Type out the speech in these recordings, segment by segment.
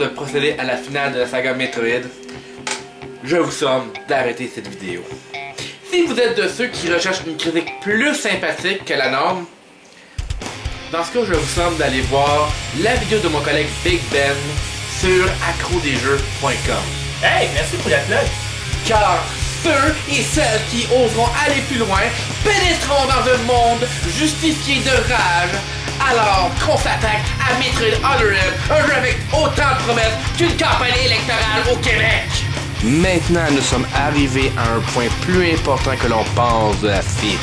de procéder à la finale de la saga Metroid, je vous somme d'arrêter cette vidéo. Si vous êtes de ceux qui recherchent une critique plus sympathique que la norme, dans ce cas, je vous somme d'aller voir la vidéo de mon collègue Big Ben sur accrodesjeux.com. Hey, merci pour la plug! Car ceux et celles qui oseront aller plus loin pénétreront dans un monde justifié de rage alors qu'on s'attaque à Metroid Other M, un jeu avec autant de promesses qu'une campagne électorale au Québec. Maintenant, nous sommes arrivés à un point plus important que l'on pense de la série.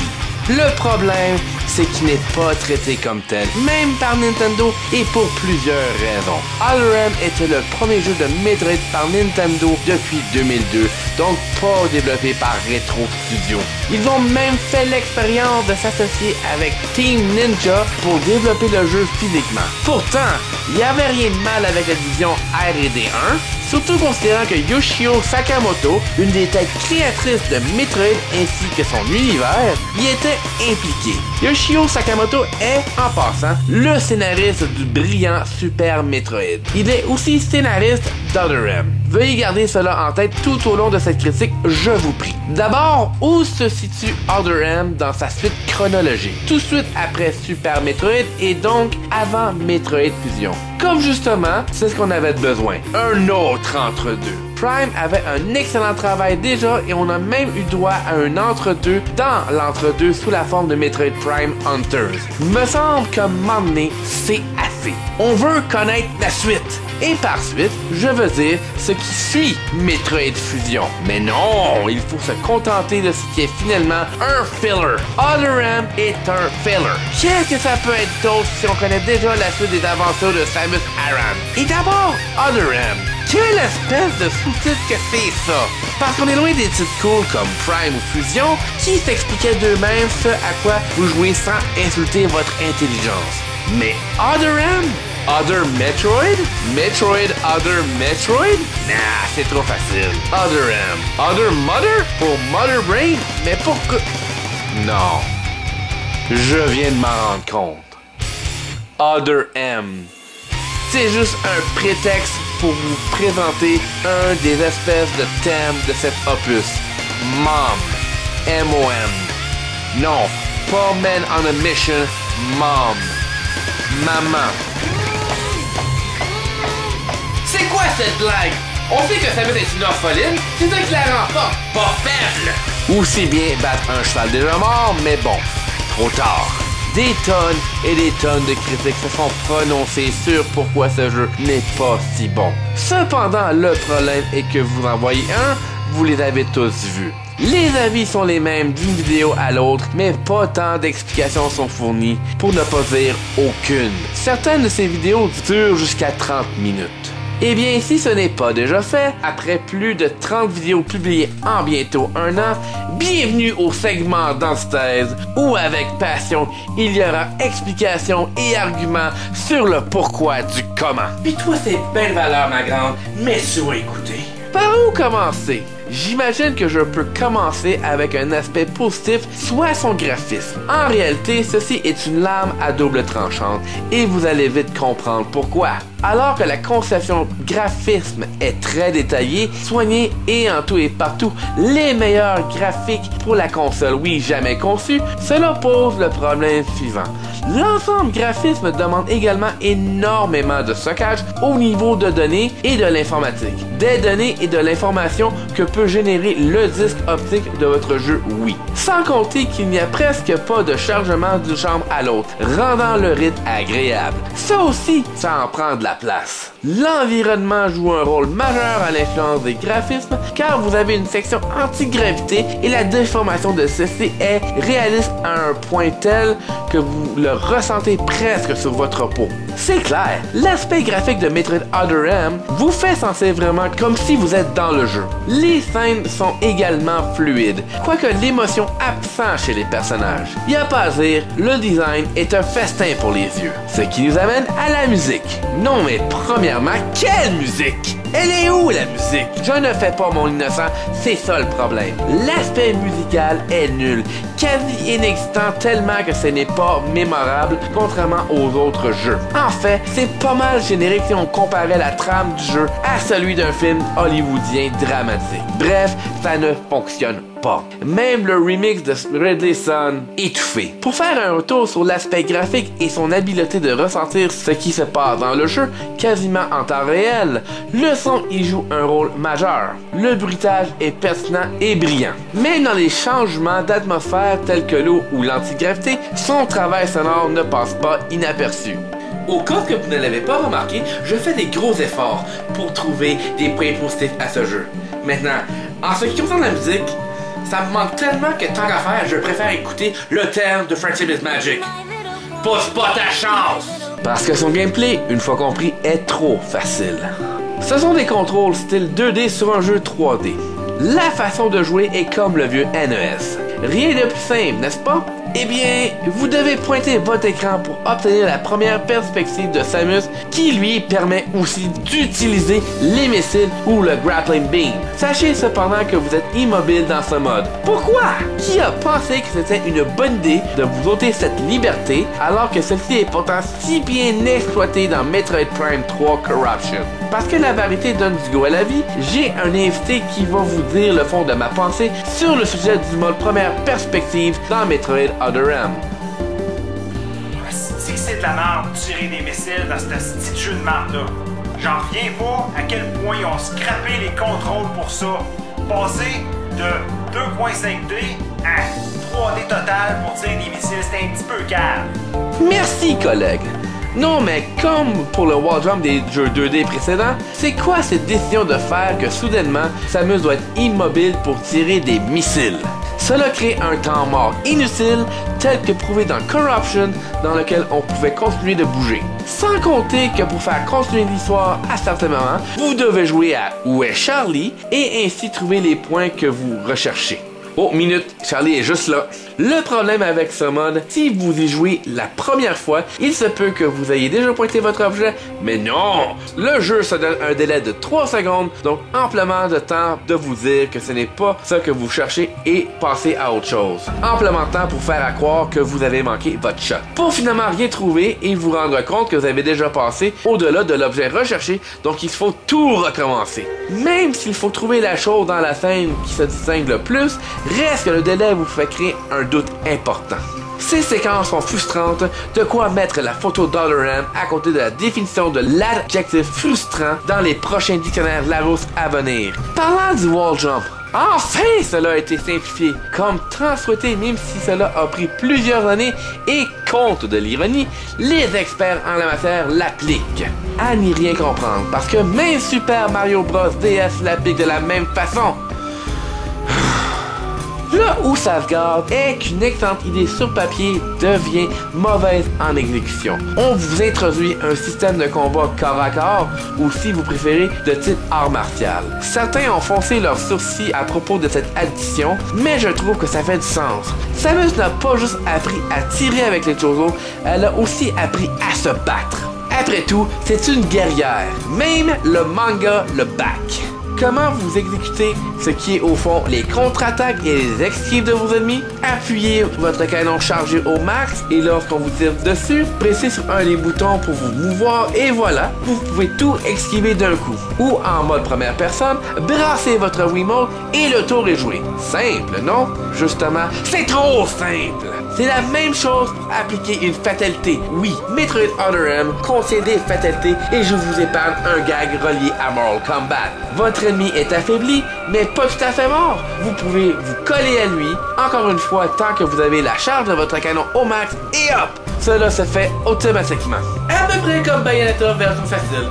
Le problème, c'est qu'il n'est pas traité comme tel, même par Nintendo, et pour plusieurs raisons. Other M était le premier jeu de Metroid par Nintendo depuis 2002, donc pas développé par Retro Studio. Ils ont même fait l'expérience de s'associer avec Team Ninja pour développer le jeu physiquement. Pourtant, il n'y avait rien de mal avec la division R&D1, surtout considérant que Yoshio Sakamoto, une des têtes créatrices de Metroid ainsi que son univers, y était impliqué. Yoshio Sakamoto est, en passant, le scénariste du brillant Super Metroid. Il est aussi scénariste d'Other M. Veuillez garder cela en tête tout au long de cette critique, je vous prie. D'abord, où se situe Other M dans sa suite chronologique? Tout de suite après Super Metroid et donc avant Metroid Fusion. Comme justement, c'est ce qu'on avait besoin. Un autre entre-deux. Prime avait un excellent travail déjà et on a même eu droit à un entre-deux dans l'entre-deux sous la forme de Metroid Prime Hunters. Me semble qu'à un moment donné, c'est assez. On veut connaître la suite. Et par suite, je veux dire ce qui suit Metroid Fusion. Mais non, il faut se contenter de ce qui est finalement un filler. Other M est un filler. Qu'est-ce que ça peut être d'autre si on connaît déjà la suite des aventures de Samus Aran? Et d'abord, Other M. Quelle espèce de sous-titre que c'est ça? Parce qu'on est loin des titres cool comme Prime ou Fusion qui s'expliquaient d'eux-mêmes ce à quoi vous jouez sans insulter votre intelligence. Mais Other M? Other Metroid? Metroid Other Metroid? Nah, c'est trop facile. Other M. Other Mother? Pour Mother Brain? Mais pourquoi? Non. Je viens de m'en rendre compte. Other M. C'est juste un prétexte pour vous présenter un des espèces de thèmes de cet opus. Mom. M-O-M. Non, pas Men on a Mission. Mom. Maman. C'est quoi cette blague? On sait que Samus est une orpheline, c'est ça qui la rend pas faible. Aussi bien battre un cheval déjà mort, mais bon, trop tard. Des tonnes et des tonnes de critiques se sont prononcées sur pourquoi ce jeu n'est pas si bon. Cependant, le problème est que vous en voyez un, vous les avez tous vus. Les avis sont les mêmes d'une vidéo à l'autre, mais pas tant d'explications sont fournies, pour ne pas dire aucune. Certaines de ces vidéos durent jusqu'à 30 minutes. Eh bien, si ce n'est pas déjà fait, après plus de 30 vidéos publiées en bientôt un an, bienvenue au segment d'antithèse où, avec passion, il y aura explications et arguments sur le pourquoi du comment. Pis toi, c'est belle valeur, ma grande, mais sois écouté. Par où commencer? J'imagine que je peux commencer avec un aspect positif, soit son graphisme. En réalité, ceci est une lame à double tranchante et vous allez vite comprendre pourquoi. Alors que la conception graphisme est très détaillée, soignée et en tout et partout les meilleurs graphiques pour la console Wii jamais conçue, cela pose le problème suivant. L'ensemble graphisme demande également énormément de stockage au niveau de données et de l'informatique. Des données et de l'information que peut générer le disque optique de votre jeu Wii. Sans compter qu'il n'y a presque pas de chargement d'une chambre à l'autre, rendant le rythme agréable. Ça aussi, ça en prend de la place. L'environnement joue un rôle majeur à l'influence des graphismes car vous avez une section anti-gravité et la déformation de ceci est réaliste à un point tel que vous le ressentez presque sur votre peau. C'est clair, l'aspect graphique de Metroid Other M vous fait sentir vraiment comme si vous êtes dans le jeu. Les scènes sont également fluides, quoique l'émotion absente chez les personnages. Y a pas à dire, le design est un festin pour les yeux. Ce qui nous amène à la musique. Non mais premièrement, quelle musique! Elle est où la musique? Je ne fais pas mon innocent, c'est ça le problème. L'aspect musical est nul, quasi inexistant tellement que ce n'est pas mémorable, contrairement aux autres jeux. En fait, c'est pas mal générique si on comparait la trame du jeu à celui d'un film hollywoodien dramatique. Bref, ça ne fonctionne pas. Même le remix de Ridley sonne étouffé. Pour faire un retour sur l'aspect graphique et son habileté de ressentir ce qui se passe dans le jeu quasiment en temps réel, le son y joue un rôle majeur. Le bruitage est pertinent et brillant. Même dans les changements d'atmosphère tels que l'eau ou l'antigravité, son travail sonore ne passe pas inaperçu. Au cas que vous ne l'avez pas remarqué, je fais des gros efforts pour trouver des points positifs à ce jeu. Maintenant, en ce qui concerne la musique, ça me manque tellement que tant qu'à faire, je préfère écouter le thème de Friendship is Magic. Pousse pas ta chance! Parce que son gameplay, une fois compris, est trop facile. Ce sont des contrôles style 2D sur un jeu 3D. La façon de jouer est comme le vieux NES. Rien de plus simple, n'est-ce pas? Eh bien, vous devez pointer votre écran pour obtenir la première perspective de Samus qui lui permet aussi d'utiliser les missiles ou le grappling beam. Sachez cependant que vous êtes immobile dans ce mode. Pourquoi? Qui a pensé que c'était une bonne idée de vous ôter cette liberté alors que celle-ci est pourtant si bien exploitée dans Metroid Prime 3 Corruption? Parce que la variété donne du goût à la vie, j'ai un invité qui va vous dire le fond de ma pensée sur le sujet du mode première perspective dans Metroid Other M. C'est de la merde tirer des missiles dans ce petit jeu de merde-là. J'en reviens pas à quel point ils ont scrappé les contrôles pour ça. Passer de 2.5D à 3D total pour tirer des missiles, c'était un petit peu calme. Merci, collègue. Non, mais comme pour le wall jump des jeux 2D précédents, c'est quoi cette décision de faire que soudainement, Samus doit être immobile pour tirer des missiles? Cela crée un temps mort inutile, tel que prouvé dans Corruption, dans lequel on pouvait continuer de bouger. Sans compter que pour faire continuer l'histoire à certains moments, vous devez jouer à Où est Charlie et ainsi trouver les points que vous recherchez. Oh, minute, Charlie est juste là. Le problème avec ce mode, si vous y jouez la première fois, il se peut que vous ayez déjà pointé votre objet, mais non! Le jeu se donne un délai de 3 secondes, donc amplement de temps de vous dire que ce n'est pas ce que vous cherchez et passer à autre chose. Amplement de temps pour faire à croire que vous avez manqué votre shot. Pour finalement rien trouver et vous rendre compte que vous avez déjà passé au-delà de l'objet recherché, donc il faut tout recommencer. Même s'il faut trouver la chose dans la scène qui se distingue le plus, reste que le délai vous fait créer un doute important. Ces séquences sont frustrantes, de quoi mettre la photo $M à côté de la définition de l'adjectif frustrant dans les prochains dictionnaires Larousse à venir. Parlant du wall jump, enfin cela a été simplifié, comme tant souhaité même si cela a pris plusieurs années et, compte de l'ironie, les experts en la matière l'appliquent. À n'y rien comprendre, parce que même Super Mario Bros DS l'applique de la même façon. Là où ça se garde est qu'une excellente idée sur papier devient mauvaise en exécution. On vous introduit un système de combat corps à corps ou si vous préférez de type art martial. Certains ont foncé leurs sourcils à propos de cette addition, mais je trouve que ça fait du sens. Samus n'a pas juste appris à tirer avec les Chozo, elle a aussi appris à se battre. Après tout, c'est une guerrière. Même le manga le back. Comment vous exécutez ce qui est au fond les contre-attaques et les esquives de vos ennemis? Appuyez votre canon chargé au max et lorsqu'on vous tire dessus, pressez sur un des boutons pour vous mouvoir et voilà, vous pouvez tout esquiver d'un coup. Ou en mode première personne, brassez votre Wiimote et le tour est joué. Simple, non? Justement, c'est trop simple! C'est la même chose pour appliquer une fatalité. Oui, Metroid Other M contient des fatalités et je vous épargne un gag relié à Mortal Kombat. Votre ennemi est affaibli, mais pas tout à fait mort. Vous pouvez vous coller à lui, encore une fois, tant que vous avez la charge de votre canon au max et hop! Cela se fait automatiquement. À peu près comme Bayonetta version facile.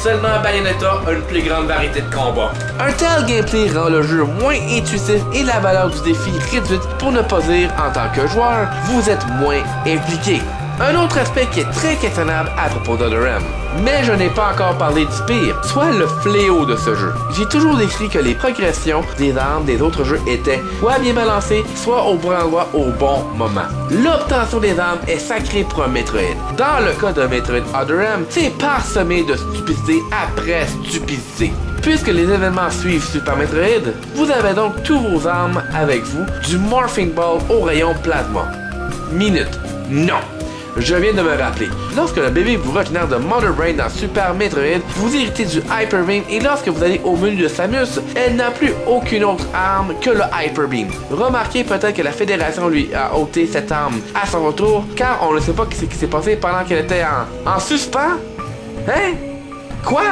Seulement Bayonetta a une plus grande variété de combats. Un tel gameplay rend le jeu moins intuitif et la valeur du défi réduite pour ne pas dire en tant que joueur, vous êtes moins impliqué. Un autre aspect qui est très questionnable à propos d'Other M. Mais je n'ai pas encore parlé du pire, soit le fléau de ce jeu. J'ai toujours décrit que les progressions des armes des autres jeux étaient soit bien balancées, soit au bon endroit au bon moment. L'obtention des armes est sacrée pour un Metroid. Dans le cas de Metroid Other M, c'est parsemé de stupidité après stupidité. Puisque les événements suivent Super Metroid, vous avez donc tous vos armes avec vous, du Morphing Ball au rayon plasma. Minute. Non. Je viens de me rappeler. Lorsque le bébé vous retenant de Mother Brain dans Super Metroid, vous héritez du Hyper Beam et lorsque vous allez au menu de Samus, elle n'a plus aucune autre arme que le Hyper Beam. Remarquez peut-être que la Fédération lui a ôté cette arme à son retour, car on ne sait pas ce qui s'est passé pendant qu'elle était en suspens. Hein? Quoi?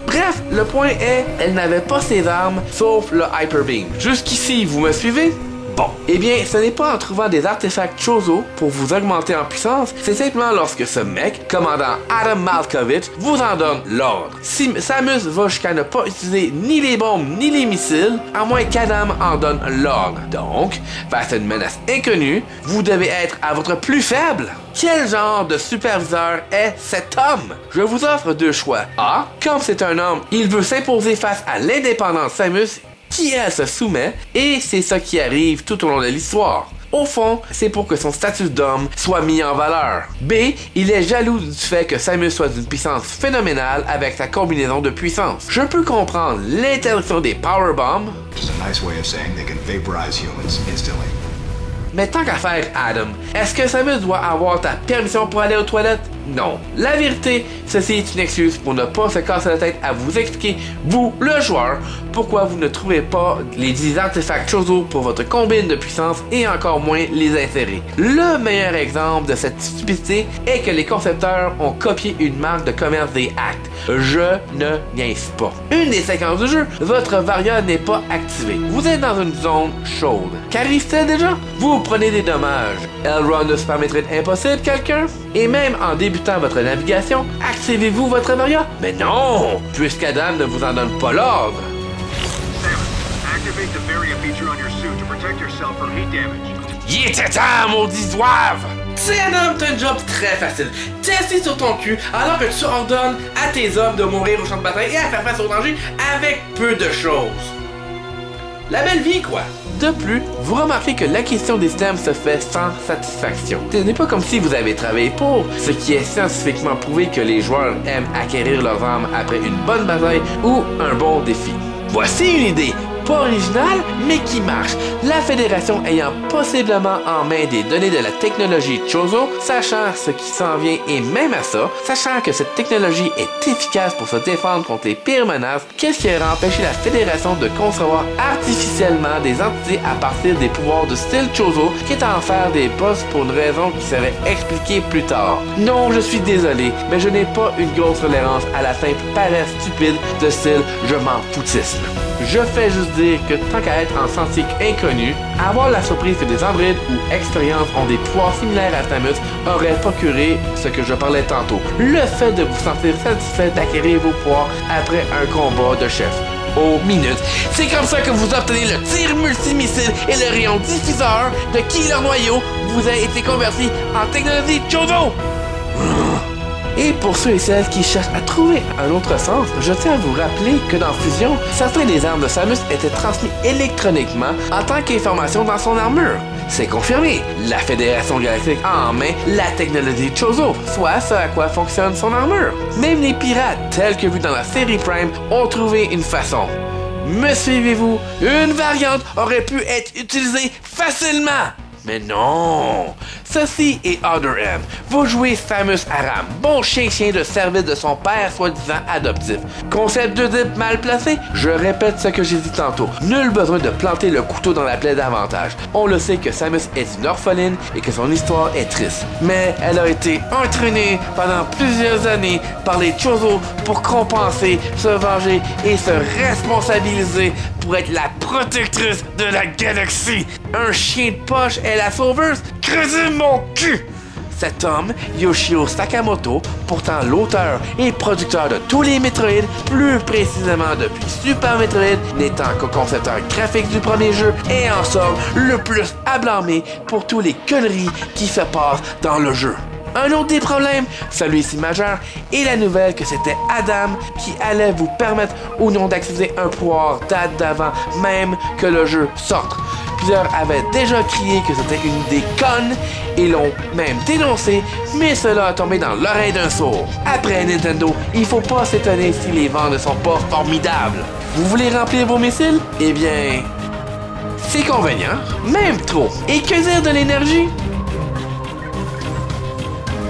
Bref, le point est, elle n'avait pas ses armes, sauf le Hyper Beam. Jusqu'ici, vous me suivez? Bon, eh bien, ce n'est pas en trouvant des artefacts Chozo pour vous augmenter en puissance, c'est simplement lorsque ce mec, commandant Adam Malkovich, vous en donne l'ordre. Si Samus va jusqu'à ne pas utiliser ni les bombes ni les missiles, à moins qu'Adam en donne l'ordre. Donc, face à une menace inconnue, vous devez être à votre plus faible. Quel genre de superviseur est cet homme? Je vous offre deux choix. A. Comme c'est un homme, il veut s'imposer face à l'indépendante Samus, qui elle se soumet, et c'est ça qui arrive tout au long de l'histoire. Au fond, c'est pour que son statut d'homme soit mis en valeur. B. Il est jaloux du fait que Samus soit d'une puissance phénoménale avec sa combinaison de puissance. Je peux comprendre l'interdiction des powerbombs, mais tant qu'à faire, Adam, est-ce que Samus doit avoir ta permission pour aller aux toilettes? Non. La vérité, ceci est une excuse pour ne pas se casser la tête à vous expliquer, vous, le joueur, pourquoi vous ne trouvez pas les 10 artefacts Chozo pour votre combine de puissance et encore moins les insérer. Le meilleur exemple de cette stupidité est que les concepteurs ont copié une marque de commerce des actes. Je ne niaise pas. Une des séquences du jeu, votre Varia n'est pas activée. Vous êtes dans une zone chaude. Qu'arrive-t-il déjà? Vous prenez des dommages. L-Run de Super Metroid impossible, quelqu'un? Et même en débutant votre navigation, activez-vous votre Varia? Mais non! Puisqu'Adam ne vous en donne pas l'ordre. Il était temps, maudit zouave! C'est Adam, t'as un job très facile. T'es sur ton cul alors que tu ordonnes à tes hommes de mourir au champ de bataille et à faire face au danger avec peu de choses. La belle vie, quoi. De plus, vous remarquez que l'acquisition des items se fait sans satisfaction. Ce n'est pas comme si vous avez travaillé pour, ce qui est scientifiquement prouvé que les joueurs aiment acquérir leurs armes après une bonne bataille ou un bon défi. Voici une idée, pas originale, mais qui marche. La Fédération ayant possiblement en main des données de la technologie Chozo, sachant ce qui s'en vient et même à ça, sachant que cette technologie est efficace pour se défendre contre les pires menaces, qu'est-ce qui aurait empêché la Fédération de concevoir artificiellement des entités à partir des pouvoirs de style Chozo, quitte à en faire des boss pour une raison qui serait expliquée plus tard? Non, je suis désolé, mais je n'ai pas une grosse tolérance à la simple paresse stupide de style je m'en foutisme. Je fais juste dire que tant qu'à être en sentier inconnu, avoir la surprise que des androïdes ou expériences ont des pouvoirs similaires à Samus aurait procuré ce que je parlais tantôt. Le fait de vous sentir satisfait d'acquérir vos pouvoirs après un combat de chef. Aux minutes. C'est comme ça que vous obtenez le tir multimissile et le rayon diffuseur de qui leur noyau vous a été converti en technologie Chozo. Et pour ceux et celles qui cherchent à trouver un autre sens, je tiens à vous rappeler que dans Fusion, certains des armes de Samus étaient transmis électroniquement en tant qu'information dans son armure. C'est confirmé, la Fédération Galactique a en main la technologie Chozo, soit ce à quoi fonctionne son armure. Même les pirates, tels que vus dans la série Prime, ont trouvé une façon. Me suivez-vous? Une variante aurait pu être utilisée facilement! Mais non! Ceci est Other M. Vous jouez Samus Aram, bon chien de service de son père soi-disant adoptif. Concept de dip mal placé? Je répète ce que j'ai dit tantôt. Nul besoin de planter le couteau dans la plaie davantage. On le sait que Samus est une orpheline et que son histoire est triste. Mais elle a été entraînée pendant plusieurs années par les Chozo pour compenser, se venger et se responsabiliser pour être la protectrice de la galaxie. Un chien de poche est la sauveuse? Creusez mon cul! Cet homme, Yoshio Sakamoto, pourtant l'auteur et producteur de tous les Metroid, plus précisément depuis Super Metroid, n'étant qu'au concepteur graphique du premier jeu, est en somme le plus à blâmer pour toutes les conneries qui se passent dans le jeu. Un autre des problèmes, celui-ci majeur, est la nouvelle que c'était Adam qui allait vous permettre ou non d'activer un pouvoir date d'avant même que le jeu sorte. Plusieurs avaient déjà crié que c'était une idée conne et l'ont même dénoncé, mais cela a tombé dans l'oreille d'un sourd. Après Nintendo, il faut pas s'étonner si les ventes ne sont pas formidables. Vous voulez remplir vos missiles? Eh bien, c'est convenient, même trop. Et que dire de l'énergie?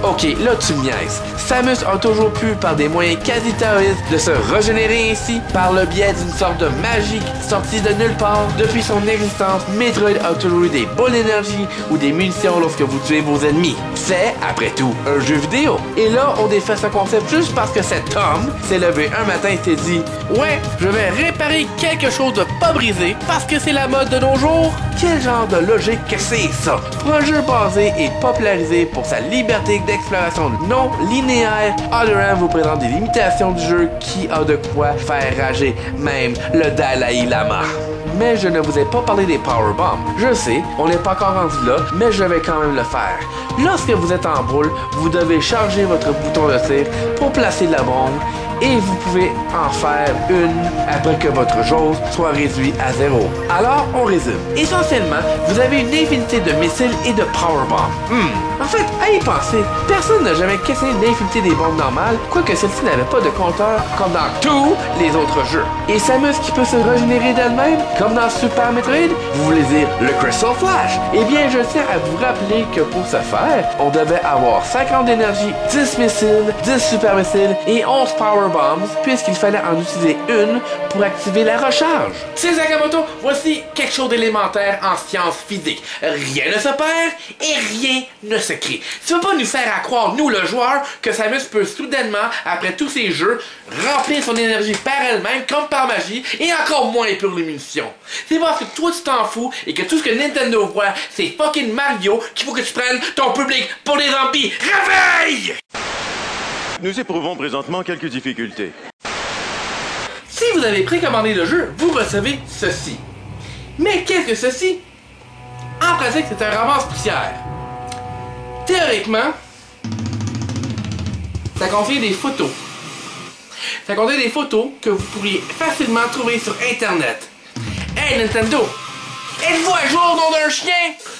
Ok, là tu me niaises. Samus a toujours pu, par des moyens quasi terroristes, de se régénérer ainsi par le biais d'une sorte de magie sortie de nulle part. Depuis son existence, Metroid a toujours eu des boules d'énergie ou des munitions lorsque vous tuez vos ennemis. C'est, après tout, un jeu vidéo. Et là, on défait ce concept juste parce que cet homme s'est levé un matin et s'est dit « Ouais, je vais réparer quelque chose de pas brisé parce que c'est la mode de nos jours. » Quel genre de logique que c'est ça? Pour un jeu basé et popularisé pour sa liberté d'exploration non linéaire, Other M vous présente des limitations du jeu qui a de quoi faire rager même le Dalai Lama. Mais je ne vous ai pas parlé des Powerbombs. Je sais, on n'est pas encore rendu là, mais je vais quand même le faire. Lorsque vous êtes en boule, vous devez charger votre bouton de tir pour placer la bombe et vous pouvez en faire une après que votre jauge soit réduite à 0. Alors, on résume. Essentiellement, vous avez une infinité de missiles et de powerbombs. En fait, à y penser, personne n'a jamais questionné l'infinité des bombes normales, quoique celle-ci n'avait pas de compteur comme dans tous les autres jeux. Et Samus qui peut se régénérer d'elle-même, comme dans Super Metroid, vous voulez dire le Crystal Flash? Eh bien, je tiens à vous rappeler que pour ce faire, on devait avoir 50 d'énergie, 10 missiles, 10 super missiles et 11 powerbombs, puisqu'il fallait en utiliser une pour activer la recharge. C'est Sakamoto, voici quelque chose d'élémentaire en sciences physiques. Rien ne se perd et rien ne se crée. Tu vas pas nous faire à croire, nous le joueur, que Samus peut soudainement, après tous ces jeux, remplir son énergie par elle-même, comme par magie, et encore moins pour les munitions. C'est parce que toi tu t'en fous et que tout ce que Nintendo voit, c'est fucking Mario qu'il faut que tu prennes ton public pour des zombies. Réveille! Nous éprouvons présentement quelques difficultés. Si vous avez précommandé le jeu, vous recevez ceci. Mais qu'est-ce que ceci? En pratique, c'est un ramasse-poussière. Théoriquement, ça contient des photos. Ça contient des photos que vous pourriez facilement trouver sur Internet. Hey Nintendo! Êtes-vous à jour, nom d'un chien?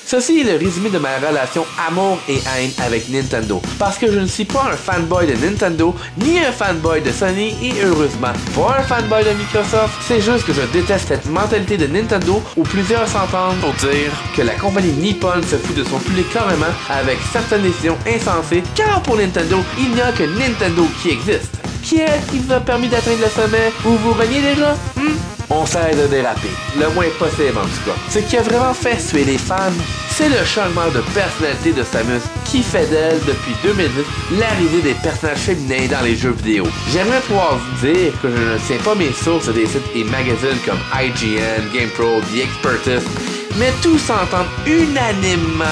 Ceci est le résumé de ma relation amour et haine avec Nintendo. Parce que je ne suis pas un fanboy de Nintendo, ni un fanboy de Sony, et heureusement, pas un fanboy de Microsoft. C'est juste que je déteste cette mentalité de Nintendo où plusieurs s'entendent pour dire que la compagnie Nippon se fout de son public carrément avec certaines décisions insensées, car pour Nintendo, il n'y a que Nintendo qui existe. Qui est-ce qui vous a permis d'atteindre le sommet où vous reniez déjà? On cesse de déraper, le moins possible en tout cas. Ce qui a vraiment fait suer les fans, c'est le changement de personnalité de Samus qui fait d'elle, depuis 2010, l'arrivée des personnages féminins dans les jeux vidéo. J'aimerais pouvoir vous dire que je ne tiens pas mes sources des sites et magazines comme IGN, GamePro, The Expertise, mais tous s'entendent unanimement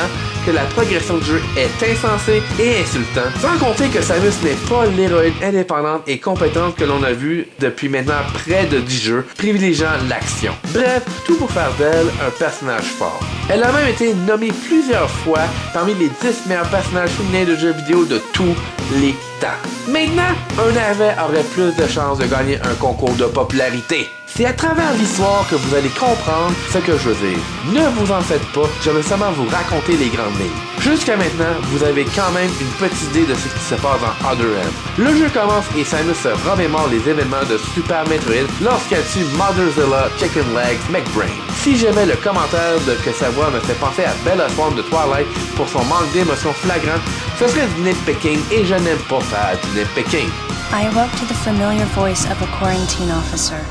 que la progression du jeu est insensée et insultante, sans compter que Samus n'est pas l'héroïne indépendante et compétente que l'on a vu depuis maintenant près de 10 jeux, privilégiant l'action. Bref, tout pour faire d'elle un personnage fort. Elle a même été nommée plusieurs fois parmi les 10 meilleurs personnages féminins de jeux vidéo de tous les temps. Maintenant, un navet aurait plus de chances de gagner un concours de popularité. C'est à travers l'histoire que vous allez comprendre ce que je veux dire. Ne vous en faites pas, je vais seulement vous raconter les grandes lignes. Jusqu'à maintenant, vous avez quand même une petite idée de ce qui se passe dans Other M. Le jeu commence et Samus se remémore les événements de Super Metroid lorsqu'elle tue Motherzilla, Chicken Legs, McBrain. Si j'avais le commentaire de que sa voix me fait penser à Bella Swan de Twilight pour son manque d'émotion flagrant, ce serait du nitpicking et je n'aime pas faire du nitpicking. I awoke to the familiar voice of a quarantine officer.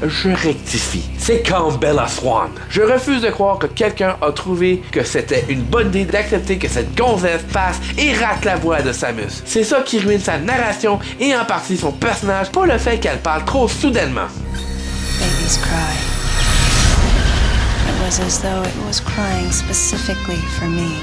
Je rectifie. C'est quand Bella Swan. Je refuse de croire que quelqu'un a trouvé que c'était une bonne idée d'accepter que cette gonzesse passe et rate la voix de Samus. C'est ça qui ruine sa narration et en partie son personnage, pas le fait qu'elle parle trop soudainement. Babies cry. It was as though it was crying specifically for me.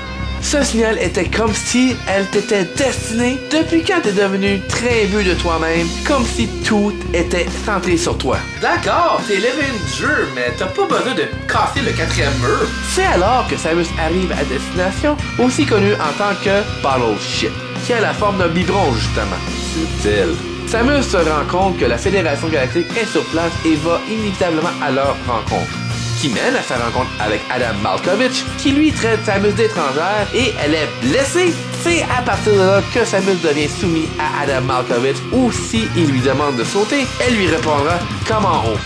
Ce signal était comme si elle t'était destinée depuis quand t'es devenu très imbu de toi-même, comme si tout était centré sur toi. D'accord, c'est l'héroïne du jeu, mais t'as pas besoin de casser le 4e mur. C'est alors que Samus arrive à destination, aussi connue en tant que Bottle Ship. qui a la forme d'un biberon justement. Subtil. Samus se rend compte que la Fédération Galactique est sur place et va inévitablement à leur rencontre, qui mène à sa rencontre avec Adam Malkovich, qui lui traite Samus d'étrangère et elle est blessée. C'est à partir de là que Samus devient soumis à Adam Malkovich, ou si il lui demande de sauter, elle lui répondra comme en haut.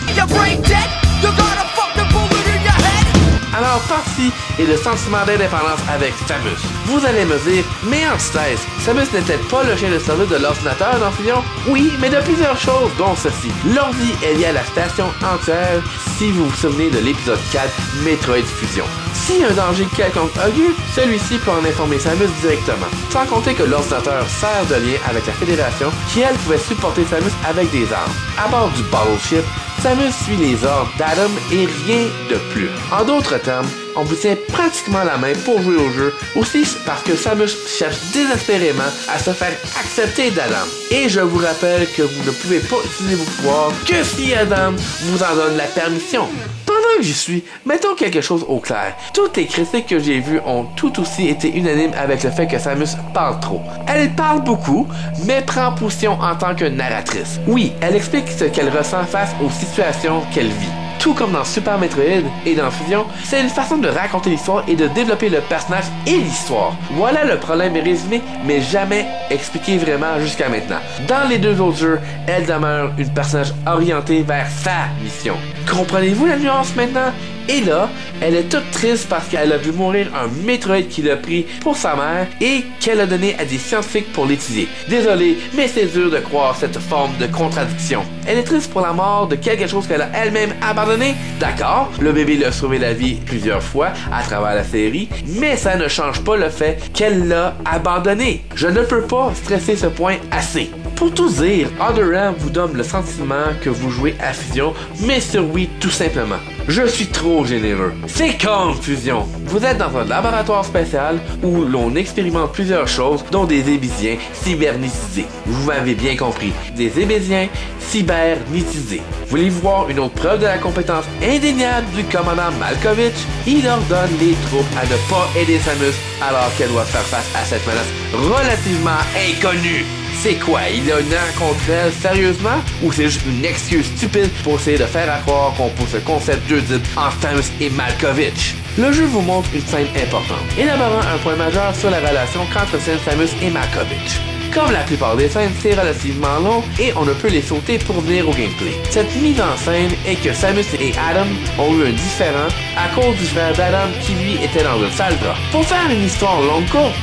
Alors parti est le sentiment d'indépendance avec Samus. Vous allez me dire, mais antithèse, Samus n'était pas le chien de service de l'ordinateur dans Fusion? Oui, mais de plusieurs choses, dont ceci. L'ordi est lié à la station entière, si vous vous souvenez de l'épisode 4, Metroid Fusion. Si un danger quelconque augure, celui-ci peut en informer Samus directement. Sans compter que l'ordinateur sert de lien avec la Fédération, qui elle pouvait supporter Samus avec des armes. À bord du Battleship, Samus suit les ordres d'Adam et rien de plus. En d'autres termes, on vous tient pratiquement la main pour jouer au jeu, aussi parce que Samus cherche désespérément à se faire accepter d'Adam. Et je vous rappelle que vous ne pouvez pas utiliser vos pouvoirs que si Adam vous en donne la permission. Pendant que j'y suis, mettons quelque chose au clair. Toutes les critiques que j'ai vues ont tout aussi été unanimes avec le fait que Samus parle trop. Elle parle beaucoup, mais prend position en tant que narratrice. Oui, elle explique ce qu'elle ressent face aux situations qu'elle vit. Tout comme dans Super Metroid et dans Fusion, c'est une façon de raconter l'histoire et de développer le personnage et l'histoire. Voilà le problème résumé, mais jamais expliqué vraiment jusqu'à maintenant. Dans les deux autres jeux, elle demeure une personnage orientée vers sa mission. Comprenez-vous la nuance maintenant? Et là, elle est toute triste parce qu'elle a vu mourir un Metroid qui l'a pris pour sa mère et qu'elle a donné à des scientifiques pour l'étudier. Désolé, mais c'est dur de croire cette forme de contradiction. Elle est triste pour la mort de quelque chose qu'elle a elle-même abandonné. D'accord, le bébé lui a sauvé la vie plusieurs fois à travers la série, mais ça ne change pas le fait qu'elle l'a abandonné. Je ne peux pas stresser ce point assez. Pour tout dire, Other M vous donne le sentiment que vous jouez à Fusion, mais sur Wii tout simplement. Je suis trop généreux. C'est comme Fusion. Vous êtes dans un laboratoire spécial où l'on expérimente plusieurs choses, dont des ébésiens cybernétisés. Vous m'avez bien compris. Des ébésiens cybernétisés. Voulez-vous voir une autre preuve de la compétence indéniable du commandant Malkovich? Il ordonne les troupes à ne pas aider Samus alors qu'elle doit faire face à cette menace relativement inconnue. C'est quoi? Il a une heure contre elle, sérieusement? Ou c'est juste une excuse stupide pour essayer de faire croire qu'on pousse le concept d'Oedipe en Samus et Malkovich? Le jeu vous montre une scène importante, élaborant un point majeur sur la relation qu'entretiennent Samus et Malkovich. Comme la plupart des scènes, c'est relativement long et on ne peut les sauter pour venir au gameplay. Cette mise en scène est que Samus et Adam ont eu un différend à cause du frère d'Adam qui lui était dans une salle drap. Pour faire une histoire longue courte,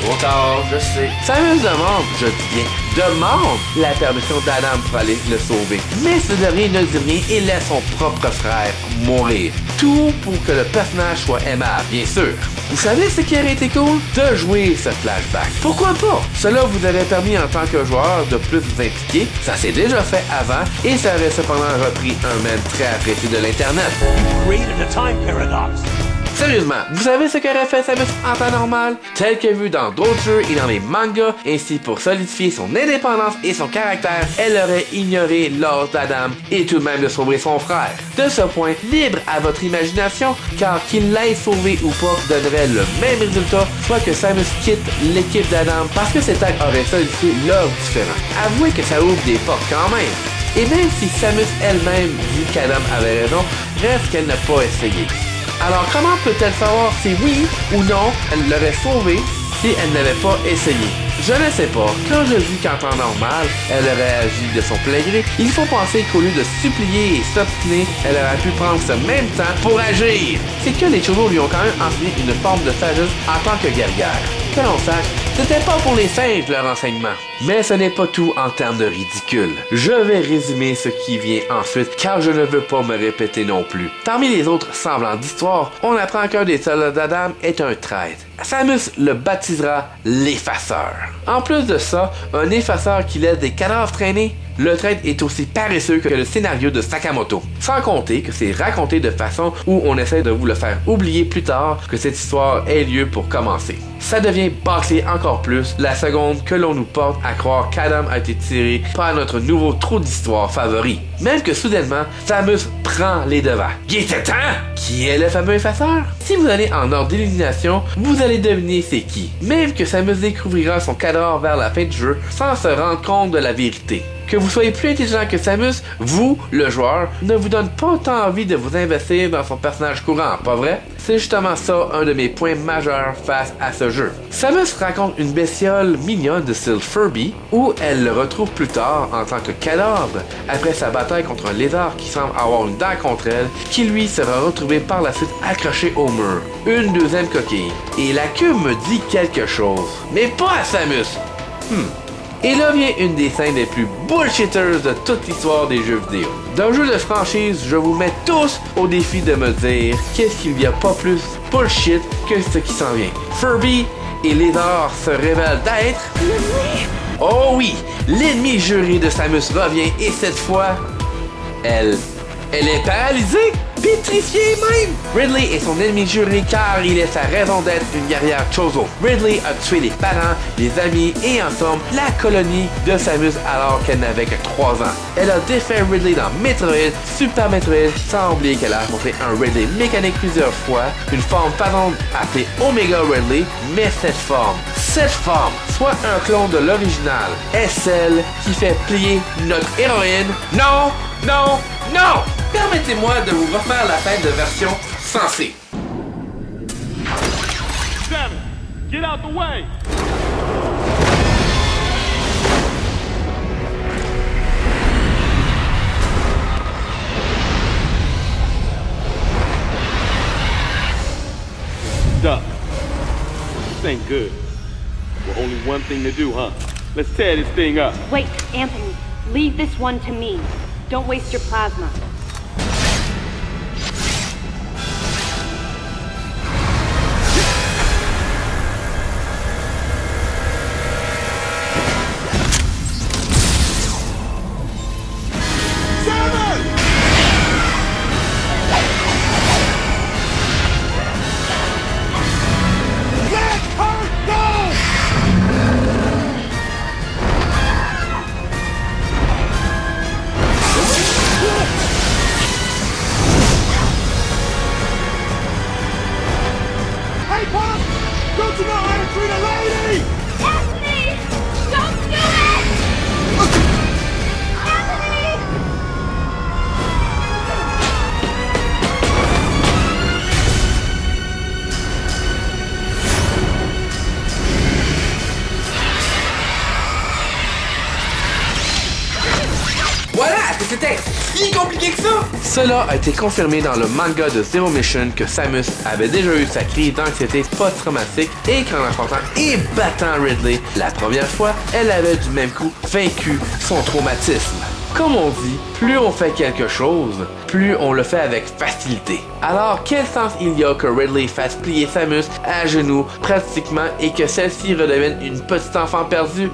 trop tard, je sais, Samus demande, je dis bien, demande la permission d'Adam pour aller le sauver. Mais ce dernier ne dit rien et laisse son propre frère mourir. Tout pour que le personnage soit aimable, bien sûr. Vous savez ce qui aurait été cool? De jouer ce flashback. Pourquoi pas? Cela vous aurait permis en tant que joueur de plus vous impliquer, ça s'est déjà fait avant et ça aurait cependant repris un mème très apprécié de l'internet. Sérieusement, vous savez ce qu'aurait fait Samus en temps normal? Tel que vu dans d'autres jeux et dans les mangas, ainsi pour solidifier son indépendance et son caractère, elle aurait ignoré l'ordre d'Adam et tout de même de sauver son frère. De ce point, libre à votre imagination, car qu'il l'ait sauvé ou pas donnerait le même résultat, soit que Samus quitte l'équipe d'Adam parce que cet acte aurait solidifié l'ordre différent. Avouez que ça ouvre des portes quand même. Et même si Samus elle-même dit qu'Adam avait raison, reste qu'elle n'a pas essayé. Alors comment peut-elle savoir si oui ou non elle l'aurait sauvé si elle n'avait pas essayé? Je ne sais pas. Quand je dis qu'en temps normal, elle aurait agi de son plein gré, il faut penser qu'au lieu de supplier et s'obstiner, elle aurait pu prendre ce même temps pour agir. C'est que les Chozo lui ont quand même enseigné une forme de sagesse en tant que guerrière. Que l'on sache, c'était pas pour les singes leur enseignement. Mais ce n'est pas tout en termes de ridicule. Je vais résumer ce qui vient ensuite car je ne veux pas me répéter non plus. Parmi les autres semblants d'histoire, on apprend qu'un des soldats d'Adam est un traître. Samus le baptisera l'effaceur. En plus de ça, un effaceur qui laisse des cadavres traîner, Le traître est aussi paresseux que le scénario de Sakamoto. Sans compter que c'est raconté de façon où on essaie de vous le faire oublier plus tard que cette histoire ait lieu pour commencer. Ça devient bâclé encore plus la seconde que l'on nous porte à croire qu'Adam a été tiré par notre nouveau trou d'histoire favori. Même que soudainement, Samus prend les devants. Il était temps! Qui est le fameux effaceur? Si vous allez en ordre d'élimination, vous allez deviner c'est qui. Même que Samus découvrira son cadavre vers la fin du jeu sans se rendre compte de la vérité. Que vous soyez plus intelligent que Samus, vous, le joueur, ne vous donne pas tant envie de vous investir dans son personnage courant, pas vrai? C'est justement ça un de mes points majeurs face à ce jeu. Samus raconte une bestiole mignonne de style Furby, où elle le retrouve plus tard en tant que cadavre, après sa bataille contre un lézard qui semble avoir une dent contre elle, qui lui sera retrouvé par la suite accroché au mur. Une deuxième coquille. Et la queue me dit quelque chose. Mais pas à Samus! Et là vient une des scènes les plus bullshitters de toute l'histoire des jeux vidéo. D'un jeu de franchise, je vous mets tous au défi de me dire qu'est-ce qu'il y a pas plus bullshit que ce qui s'en vient. Furby et Lézard se révèlent d'être... Oh oui, l'ennemi juré de Samus revient et cette fois, elle est paralysée, pétrifiée même. Ridley est son ennemi juré car il est sa raison d'être une guerrière Chozo. Ridley a tué les parents, les amis et en somme la colonie de Samus alors qu'elle n'avait que 3 ans. Elle a défait Ridley dans Metroid, Super Metroid, sans oublier qu'elle a affronté un Ridley mécanique plusieurs fois, une forme pardon appelée Omega Ridley, mais cette forme, soit un clone de l'original, est celle qui fait plier notre héroïne. Non! Permettez-moi de vous refaire la scène de version sensée. Samus, get out the way! Duck. This ain't good. Well, only one thing to do, huh? Let's tear this thing up. Wait, Anthony. Leave this one to me. Don't waste your plasma. C'était si compliqué que ça! Cela a été confirmé dans le manga de Zero Mission que Samus avait déjà eu sa crise d'anxiété post-traumatique et qu'en affrontant et battant Ridley la première fois, elle avait du même coup vaincu son traumatisme. Comme on dit, plus on fait quelque chose, plus on le fait avec facilité. Alors, quel sens il y a que Ridley fasse plier Samus à genoux pratiquement et que celle-ci redevienne une petite enfant perdue?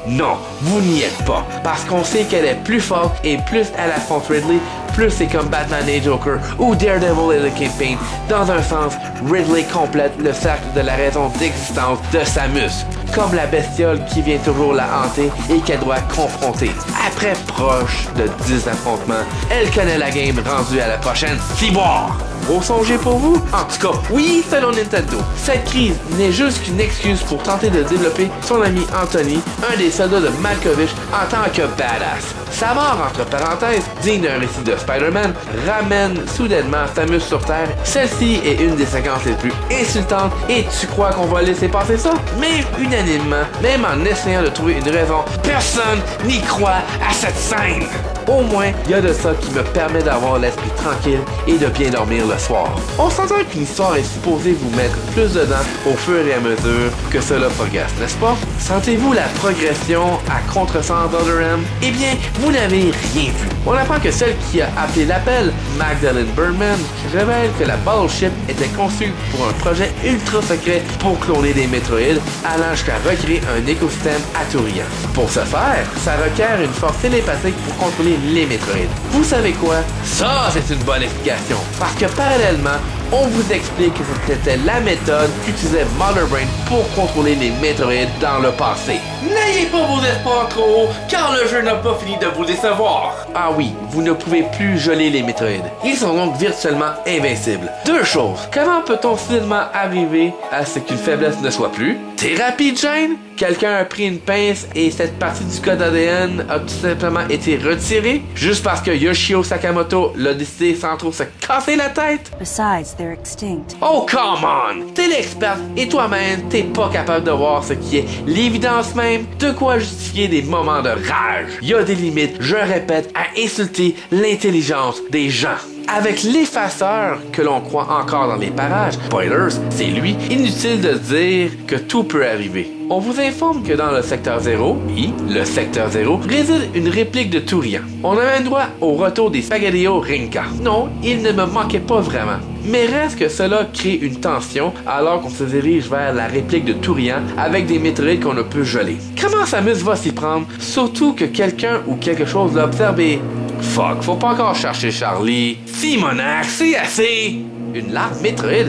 Non, vous n'y êtes pas. Parce qu'on sait qu'elle est plus forte et plus elle affronte Ridley, plus c'est comme Batman et Joker ou Daredevil et The Kingpin. Dans un sens, Ridley complète le cercle de la raison d'existence de Samus. Comme la bestiole qui vient toujours la hanter et qu'elle doit confronter. Après proche de 10 affrontements, elle connaît la game rendue à la prochaine ciboire. Gros songé pour vous? En tout cas, oui, selon Nintendo. Cette crise n'est juste qu'une excuse pour tenter de développer son ami Anthony, un des soldats de Malkovich, en tant que badass. Sa mort, entre parenthèses, digne d'un récit de Spider-Man, ramène soudainement Samus sur Terre. Celle-ci est une des séquences les plus insultantes et tu crois qu'on va laisser passer ça? Mais unanimement, même en essayant de trouver une raison, personne n'y croit à cette scène! Au moins, il y a de ça qui me permet d'avoir l'esprit tranquille et de bien dormir le soir. On s'entend qu'une histoire est supposée vous mettre plus dedans au fur et à mesure que cela progresse, n'est-ce pas? Sentez-vous la progression à contresens d'Otherham? Eh bien, vous n'avez rien vu. On apprend que celle qui a appelé l'appel, Magdalene Birdman, révèle que la Battleship était conçue pour un projet ultra secret pour cloner des métroïdes, allant jusqu'à recréer un écosystème aturiant. Pour ce faire, ça requiert une force télépathique pour contrôler les métroïdes. Vous savez quoi? Ça, c'est une bonne explication. Parce que parallèlement, on vous explique que c'était la méthode qu'utilisait Mother Brain pour contrôler les métroïdes dans le passé. N'ayez pas vos espoirs trop hauts, car le jeu n'a pas fini de vous décevoir. Ah oui, vous ne pouvez plus geler les métroïdes. Ils sont donc virtuellement invincibles. Deux choses. Comment peut-on soudainement arriver à ce qu'une faiblesse ne soit plus? Thérapie de gène? Quelqu'un a pris une pince et cette partie du code ADN a tout simplement été retirée juste parce que Yoshio Sakamoto l'a décidé sans trop se casser la tête? Besides, they're extinct. Oh, come on! T'es l'experte et toi-même, t'es pas capable de voir ce qui est l'évidence même de quoi justifier des moments de rage. Il y a des limites, je répète, à insulter l'intelligence des gens. Avec l'effaceur que l'on croit encore dans les parages, spoilers, c'est lui, inutile de dire que tout peut arriver. On vous informe que dans le secteur 0, oui, le secteur 0, réside une réplique de Turian. On a même droit au retour des Spaghettio Rinka. Non, il ne me manquait pas vraiment. Mais reste que cela crée une tension alors qu'on se dirige vers la réplique de Turian avec des météorites qu'on ne peut geler. Comment Samus va s'y prendre? Surtout que quelqu'un ou quelque chose l'a observé. Fuck, faut pas encore chercher Charlie. Simonac, c'est assez! Une larve métroïde?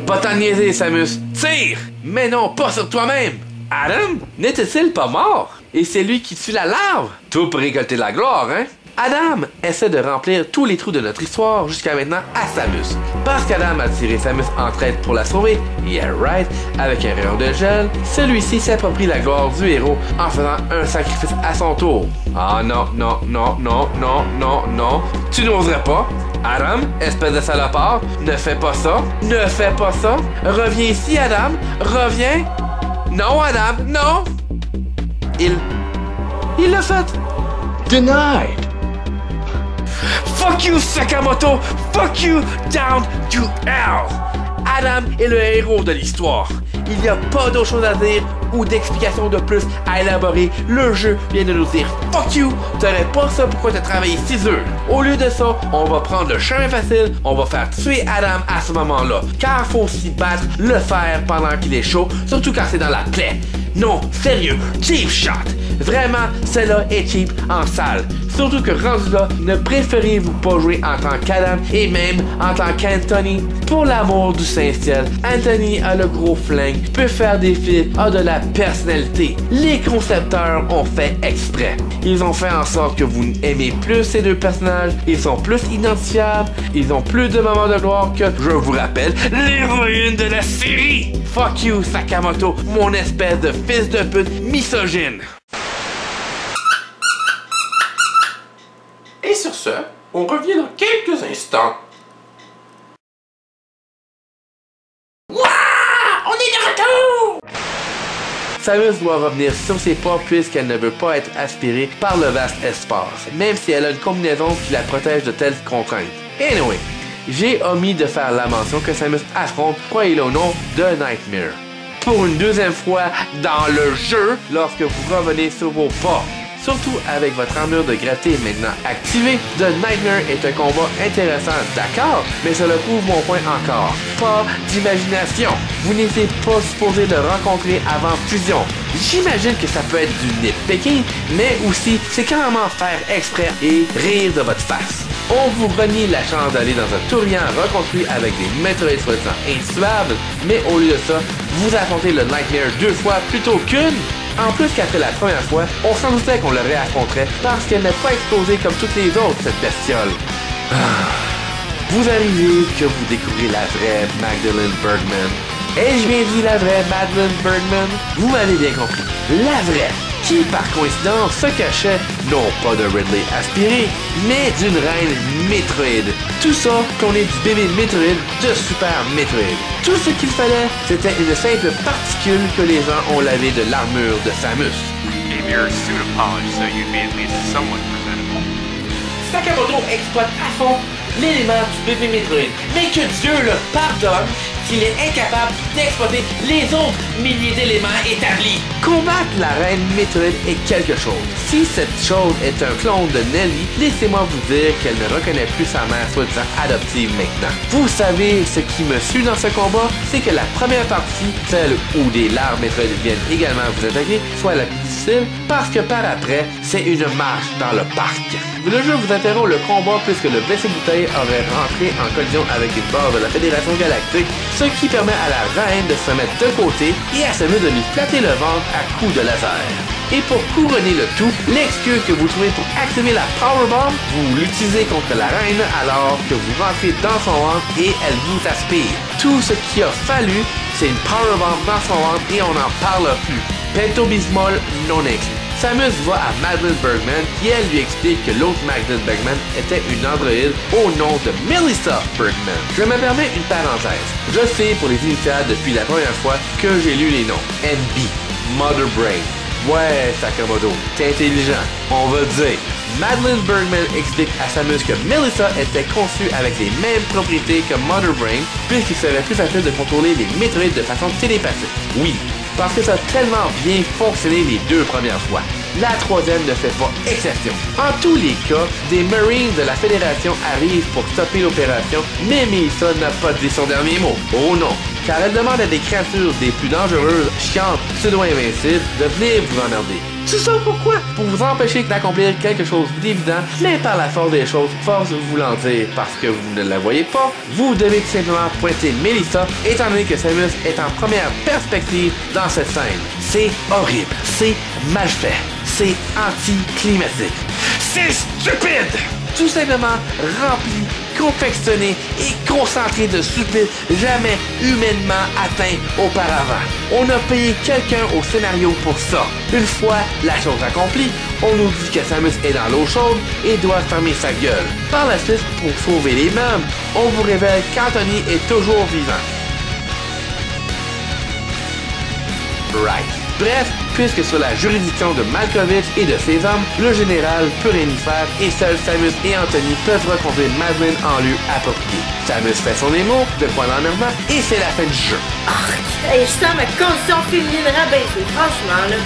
Pas t'en niaiser, Samus. Tire! Mais non, pas sur toi-même! Adam? N'était-il pas mort? Et c'est lui qui tue la larve? Tout pour récolter la gloire, hein? Adam essaie de remplir tous les trous de notre histoire jusqu'à maintenant à Samus. Parce qu'Adam a tiré Samus en traite pour la sauver, yeah right, avec un rayon de gel, celui-ci s'approprie la gloire du héros en faisant un sacrifice à son tour. Ah non, non, non, non, non, non, non, tu n'oserais pas. Adam, espèce de salopard, ne fais pas ça, ne fais pas ça. Reviens ici, Adam, reviens. Non, Adam, non. Il l'a fait. Denied. Fuck you, Sakamoto! Fuck you, down to hell! Adam est le héros de l'histoire. Il n'y a pas d'autre chose à dire ou d'explication de plus à élaborer. Le jeu vient de nous dire fuck you, t'aurais pas ça, pourquoi t'as travaillé 6 heures? Au lieu de ça, on va prendre le chemin facile, on va faire tuer Adam à ce moment-là. Car faut s'y battre, le faire pendant qu'il est chaud, surtout quand c'est dans la plaie. Non, sérieux, cheap shot! Vraiment, celle-là est cheap en salle. Surtout que rendu là, ne préférez-vous pas jouer en tant qu'Adam et même en tant qu'Anthony? Pour l'amour du Saint-Ciel, Anthony a le gros flingue, peut faire des fils, a de la personnalité. Les concepteurs ont fait exprès. Ils ont fait en sorte que vous aimez plus ces deux personnages, ils sont plus identifiables, ils ont plus de moments de gloire que, je vous rappelle, l'héroïne de la série! Fuck you, Sakamoto, mon espèce de fils de pute misogyne! Et sur ce, on revient dans quelques instants. Wouah! On est de retour! Samus doit revenir sur ses pas puisqu'elle ne veut pas être aspirée par le vaste espace, même si elle a une combinaison qui la protège de telles contraintes. Anyway, j'ai omis de faire la mention que Samus affronte, croyez-le ou non, The Nightmare. Pour une deuxième fois dans le jeu, lorsque vous revenez sur vos pas. Surtout avec votre armure de gravité maintenant activée, The Nightmare est un combat intéressant, d'accord, mais cela prouve mon point encore. Pas d'imagination. Vous n'étiez pas supposé le rencontrer avant fusion. J'imagine que ça peut être du nitpicking, mais aussi c'est carrément faire exprès et rire de votre face. On vous renie la chance d'aller dans un Turian reconstruit avec des métroïdes soi-disant intuables, mais au lieu de ça, vous affrontez le Nightmare 2 fois plutôt qu'une. En plus qu'après la première fois, on s'en doutait qu'on le réaffronterait parce qu'elle n'est pas explosée comme toutes les autres, cette bestiole. Vous arrivez que vous découvrez la vraie Magdalene Birdman. Ai-je bien dit la vraie Magdalene Birdman? Vous m'avez bien compris. La vraie, qui par coïncidence se cachait non pas de Ridley aspiré, mais d'une reine Metroid. Tout ça qu'on est du bébé Metroid de Super Metroid. Tout ce qu'il fallait, c'était une simple particule que les gens ont lavé de l'armure de Samus. Gave your suit a polish so you'd be at least somewhat presentable. Sakamoto exploite à fond l'élément du bébé Metroid, mais que Dieu le pardonne s'il est incapable d'exploiter les autres milliers d'éléments établis. Combattre la reine Metroid est quelque chose. Si cette chose est un clone de Nelly, laissez-moi vous dire qu'elle ne reconnaît plus sa mère soi-disant adoptive maintenant. Vous savez ce qui me suit dans ce combat, c'est que la première partie, celle où des larves Metroid viennent également vous attaquer, soit la plus difficile, parce que par après, c'est une marche dans le parc. Le jeu vous interrompt le combat puisque le vaisseau bouteille aurait rentré en collision avec une base de la Fédération Galactique, ce qui permet à la reine de se mettre de côté et à Samus de lui flatter le ventre à coups de laser. Et pour couronner le tout, l'excuse que vous trouvez pour activer la Powerbomb, vous l'utilisez contre la reine alors que vous rentrez dans son ventre et elle vous aspire. Tout ce qu'il a fallu, c'est une Powerbomb dans son ventre et on n'en parle plus. Pento-Bismol non inclus. Samus va à Madeleine Bergman qui elle lui explique que l'autre Madeleine Bergman était une androïde au nom de Melissa Bergman. Je me permets une parenthèse. Je sais pour les initiales depuis la première fois que j'ai lu les noms. NB, Mother Brain. Ouais, Sakamoto, t'es intelligent, on va le dire. Madeleine Bergman explique à Samus que Melissa était conçue avec les mêmes propriétés que Mother Brain, puisqu'il serait plus facile de contrôler les métroïdes de façon télépathique. Oui, parce que ça a tellement bien fonctionné les deux premières fois. La troisième ne fait pas exception. En tous les cas, des Marines de la Fédération arrivent pour stopper l'opération, mais Melissa n'a pas dit son dernier mot. Oh non, car elle demande à des créatures des plus dangereuses, chiantes, pseudo-invincibles, de venir vous emmerder. Tout ça pourquoi? Pour vous empêcher d'accomplir quelque chose d'évident, mais par la force des choses, force voulant dire parce que vous ne la voyez pas, vous devez tout simplement pointer Melissa, étant donné que Samus est en première perspective dans cette scène. C'est horrible, c'est mal fait, c'est anticlimatique, c'est stupide! Tout simplement rempli, confectionné et concentré de stupides jamais humainement atteints auparavant. On a payé quelqu'un au scénario pour ça. Une fois la chose accomplie, on nous dit que Samus est dans l'eau chaude et doit fermer sa gueule. Par la suite, pour sauver les meubles, on vous révèle qu'Anthony est toujours vivant. Right. Bref, puisque sur la juridiction de Malkovich et de ses hommes, le général peut rien y faire et seuls Samus et Anthony peuvent reconduire Madeleine en lieu approprié. Samus fait son émo, de point d'emmerdement, et c'est la fin du jeu. Et je sens ma condition féminine rabaissée, franchement là.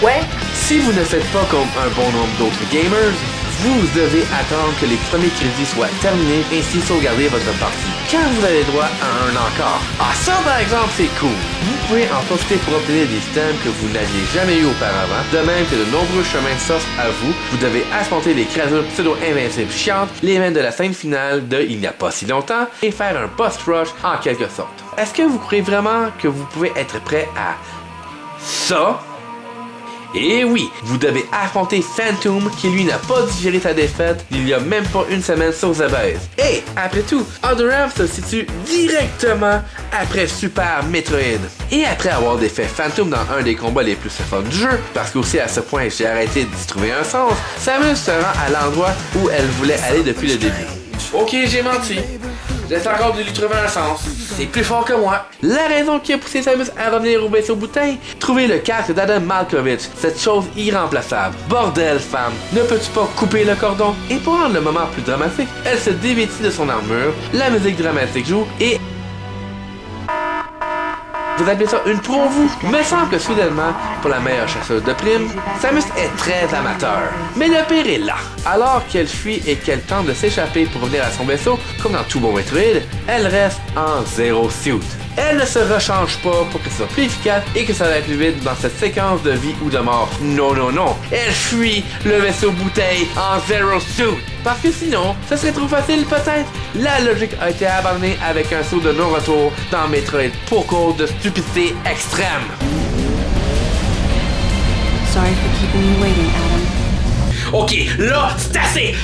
Ouais. Si vous ne faites pas comme un bon nombre d'autres gamers, vous devez attendre que les premiers crédits soient terminés ainsi sauvegarder votre partie, quand vous avez droit à un encore. Ah ça par exemple c'est cool! Vous pouvez en profiter pour obtenir des items que vous n'aviez jamais eu auparavant, de même que de nombreux chemins s'offrent à vous. Vous devez affronter les créatures pseudo-invincibles chiantes, les mêmes de la scène finale de Il n'y a pas si longtemps, et faire un boss rush en quelque sorte. Est-ce que vous croyez vraiment que vous pouvez être prêt à ça? Et oui, vous devez affronter Phantom qui lui n'a pas digéré sa défaite il y a même pas une semaine sur Zebez. Et après tout, Other M se situe directement après Super Metroid. Et après avoir défait Phantom dans un des combats les plus fun du jeu, parce qu'aussi à ce point j'ai arrêté d'y trouver un sens, Samus se rend à l'endroit où elle voulait aller depuis le début. Ok, j'ai menti. J'essaie encore de lui trouver un sens. C'est plus fort que moi. La raison qui a poussé Samus à revenir au vaisseau bouteille, trouver le casque d'Adam Malkovich, cette chose irremplaçable. Bordel, femme, ne peux-tu pas couper le cordon? Et pour rendre le moment plus dramatique, elle se dévêtit de son armure, la musique dramatique joue et... Vous appelez ça une pro, vous? Me semble que soudainement, pour la meilleure chasseuse de primes, Samus est très amateur. Mais le pire est là. Alors qu'elle fuit et qu'elle tente de s'échapper pour revenir à son vaisseau, comme dans tout bon Metroid, elle reste en zéro suit. Elle ne se rechange pas pour que ce soit plus efficace et que ça aille plus vite dans cette séquence de vie ou de mort. Non, non, non. Elle fuit le vaisseau bouteille en zero suit. Parce que sinon, ça serait trop facile peut-être. La logique a été abandonnée avec un saut de non-retour dans Metroid pour cause de stupidité extrême. Sorry for keeping you waiting, Adam. Ok, là, c'est assez.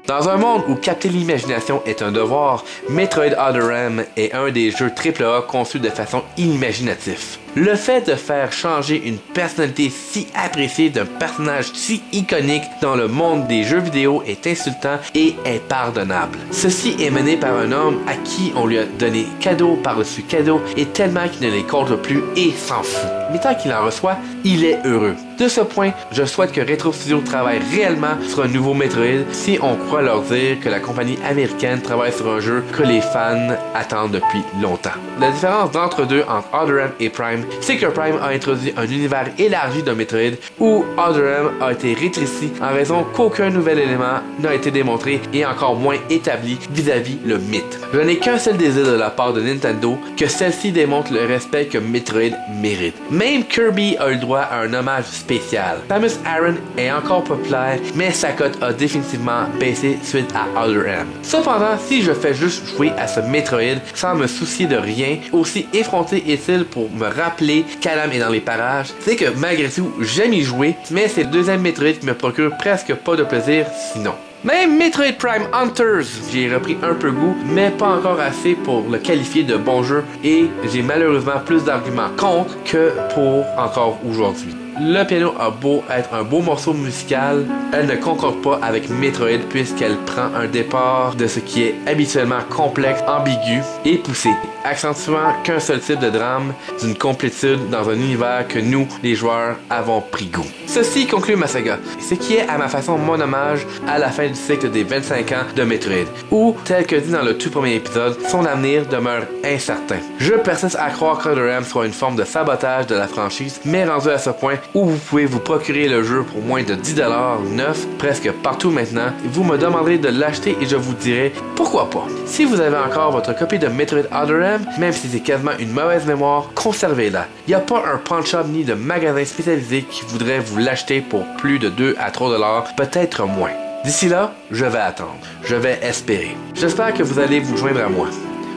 Dans un monde où capter l'imagination est un devoir, Metroid Other M est un des jeux AAA conçus de façon inimaginative. Le fait de faire changer une personnalité si appréciée d'un personnage si iconique dans le monde des jeux vidéo est insultant et impardonnable. Ceci est mené par un homme à qui on lui a donné cadeau par-dessus cadeau et tellement qu'il ne les compte plus et s'en fout. Mais tant qu'il en reçoit, il est heureux. De ce point, je souhaite que Retro Studio travaille réellement sur un nouveau Metroid si on croit leur dire que la compagnie américaine travaille sur un jeu que les fans attendent depuis longtemps. La différence d'entre deux entre Other M et Prime, c'est que Prime a introduit un univers élargi de Metroid où Other M a été rétréci en raison qu'aucun nouvel élément n'a été démontré et encore moins établi vis-à-vis le mythe. Je n'ai qu'un seul désir de la part de Nintendo, que celle-ci démontre le respect que Metroid mérite. Même Kirby a eu le droit à un hommage spécial. Samus Aran est encore populaire, mais sa cote a définitivement baissé suite à Other M. Cependant, si je fais juste jouer à ce Metroid sans me soucier de rien, aussi effronté est-il pour me rappeler qu'Adam est dans les parages, c'est que malgré tout, j'aime y jouer, mais c'est le deuxième Metroid qui me procure presque pas de plaisir sinon. Même Metroid Prime Hunters, j'y ai repris un peu goût, mais pas encore assez pour le qualifier de bon jeu et j'ai malheureusement plus d'arguments contre que pour encore aujourd'hui. Le piano a beau être un beau morceau musical, elle ne concorde pas avec Metroid puisqu'elle prend un départ de ce qui est habituellement complexe, ambigu et poussé, accentuant qu'un seul type de drame d'une complétude dans un univers que nous, les joueurs, avons pris goût. Ceci conclut ma saga, ce qui est à ma façon mon hommage à la fin du cycle des 25 ans de Metroid, où, tel que dit dans le tout premier épisode, son avenir demeure incertain. Je persiste à croire qu'Other M soit une forme de sabotage de la franchise, mais rendu à ce point où vous pouvez vous procurer le jeu pour moins de 10$ neuf presque partout maintenant, vous me demanderez de l'acheter et je vous dirai pourquoi pas. Si vous avez encore votre copie de Metroid Other M, même si c'est quasiment une mauvaise mémoire, conservez-la. Il n'y a pas un pawn shop ni de magasin spécialisé qui voudrait vous l'acheter pour plus de 2 à 3$, peut-être moins. D'ici là, je vais attendre. Je vais espérer. J'espère que vous allez vous joindre à moi.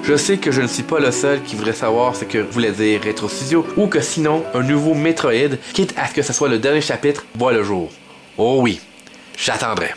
Je sais que je ne suis pas le seul qui voudrait savoir ce que voulait dire Retro Studio ou que sinon un nouveau Metroid, quitte à ce que ce soit le dernier chapitre, voit le jour. Oh oui, j'attendrai.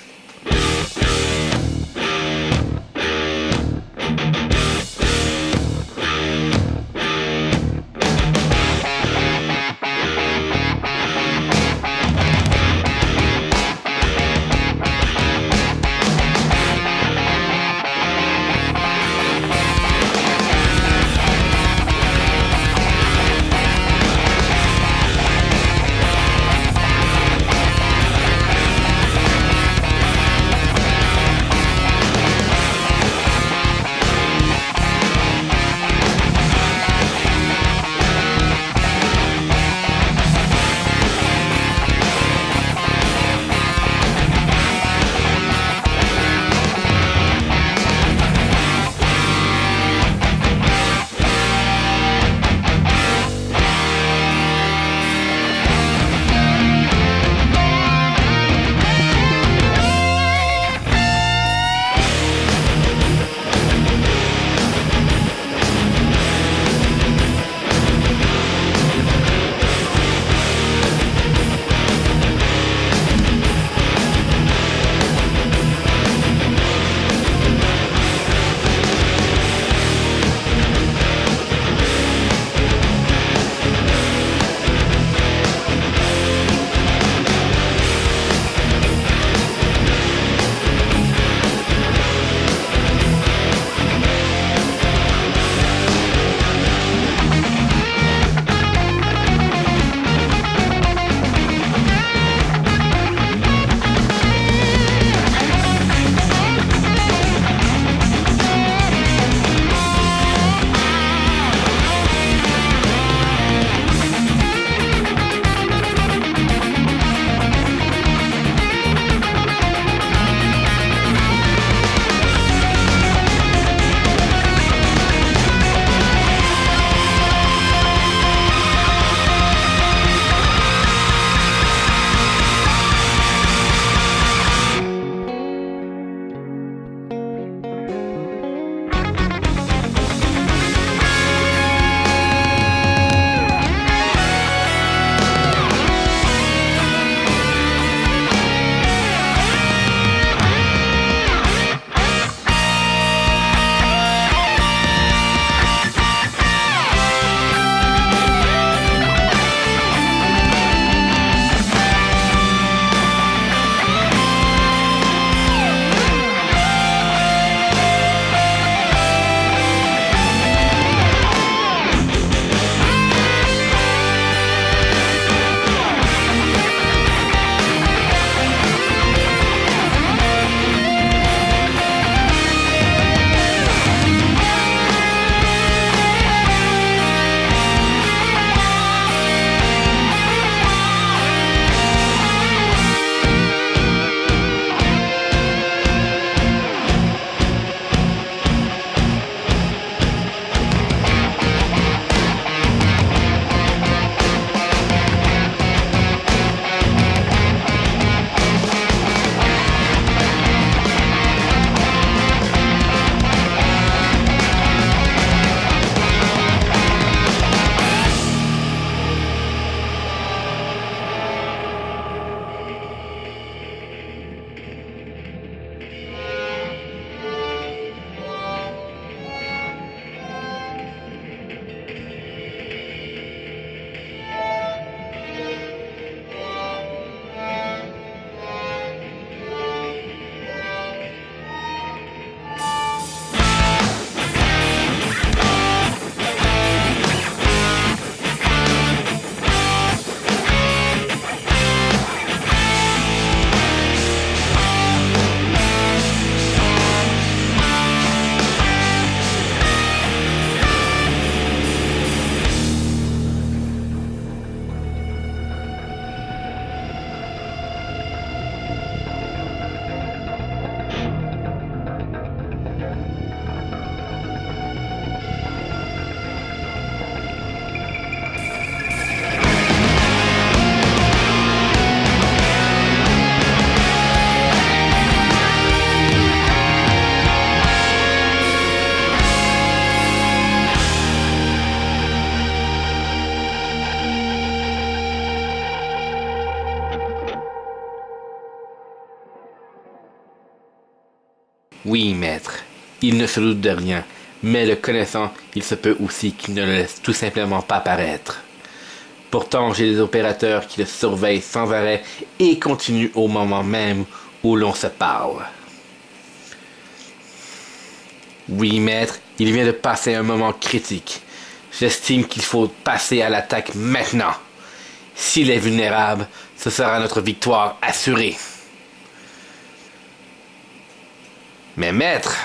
Oui, maître. Il ne se doute de rien, mais le connaissant, il se peut aussi qu'il ne le laisse tout simplement pas paraître. Pourtant, j'ai des opérateurs qui le surveillent sans arrêt et continuent au moment même où l'on se parle. Oui, maître, il vient de passer un moment critique. J'estime qu'il faut passer à l'attaque maintenant. S'il est vulnérable, ce sera notre victoire assurée. Mais maître,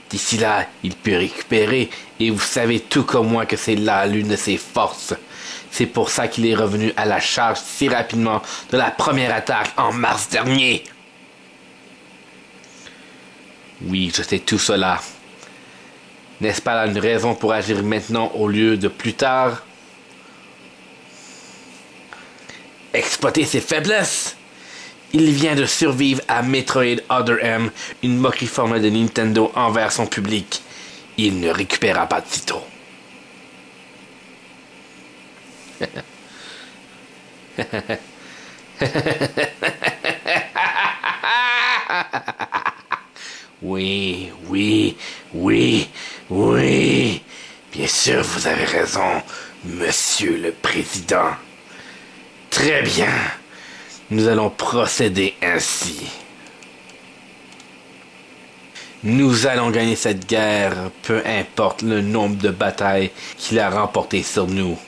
d'ici là, il peut récupérer, et vous savez tout comme moi que c'est là l'une de ses forces. C'est pour ça qu'il est revenu à la charge si rapidement de la première attaque en mars dernier. Oui, je sais tout cela. N'est-ce pas là une raison pour agir maintenant au lieu de plus tard? Exploiter ses faiblesses. Il vient de survivre à Metroid Other M, une moquerie formelle de Nintendo envers son public. Il ne récupérera pas de sitôt. Oui, oui, oui, oui. Bien sûr, vous avez raison, monsieur le président. Très bien. Nous allons procéder ainsi. Nous allons gagner cette guerre, peu importe le nombre de batailles qu'il a remportées sur nous.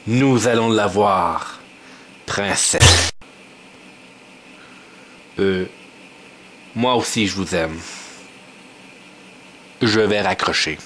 Nous allons l'avoir, princesse. Moi aussi je vous aime. Je vais raccrocher.